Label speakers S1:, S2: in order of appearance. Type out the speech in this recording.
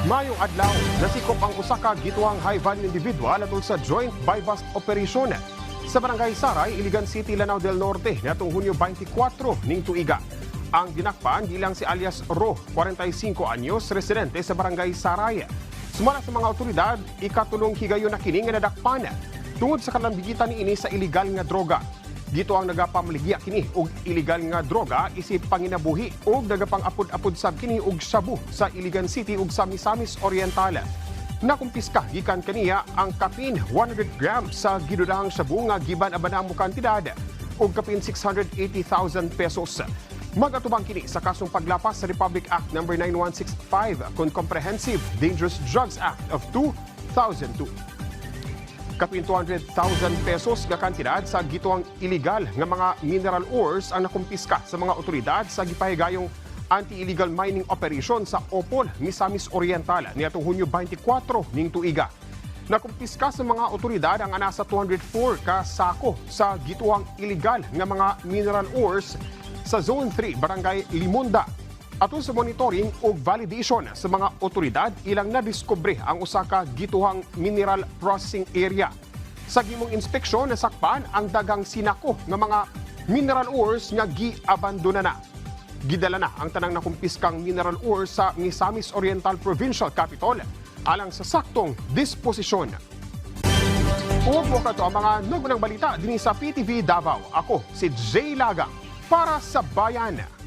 S1: Mayong adlaw, nasikop ang usa ka gituang high-value individual atol sa joint buy-bust operation sa Barangay Saray, Iligan City, Lanao del Norte, natong Hunyo 24 ning tuiga. Ang dinakpan gilang si alias Ro, 45 anyos, residente sa Barangay Saray. Sumala sa mga otoridad, ikatulong higayon na kini nga nadakpan tungod sa kalambigitan niini sa iligal nga droga. Dito ang nagapamaligya kini og iligal nga droga isip panginabuhi og nagapang-apod-apod sab kini og shabu sa Iligan City ug sa Misamis Oriental. Nakumpiska gikan kaniya ang kapin 100 grams sa gidudahang shabu nga giban-abanang mo kantidad og kapin 680,000 pesos. Magatubang kini sa kasong paglapas sa Republic Act No. 9165 kon Comprehensive Dangerous Drugs Act of 2002. Kapin 200,000 pesos nga kantidad sa gituang illegal nga mga mineral ores ang nakumpiska sa mga otoridad sa gipahigayong anti-illegal mining operation sa Opol, Misamis Oriental niadtong Hunyo 24 ning tuiga. Nakumpiska sa mga otoridad ang anasa 204 ka sako sa gituang illegal nga mga mineral ores sa Zone 3, Barangay Limonda. Atol sa monitoring o validation sa mga otoridad, ilang nadiskubre ang usa ka gituhang mineral processing area. Sa gimong inspeksyon, nasakpan ang dagang sinako ng mga mineral ores nga gi-abandona na. Gidala na ang tanang nakumpiskang mineral ores sa Misamis Oriental Provincial Capital alang sa saktong disposisyon. Huwag mo ka to ang mga nugunang balita din sa PTV Davao. Ako si Jay Lagang para sa Bayan.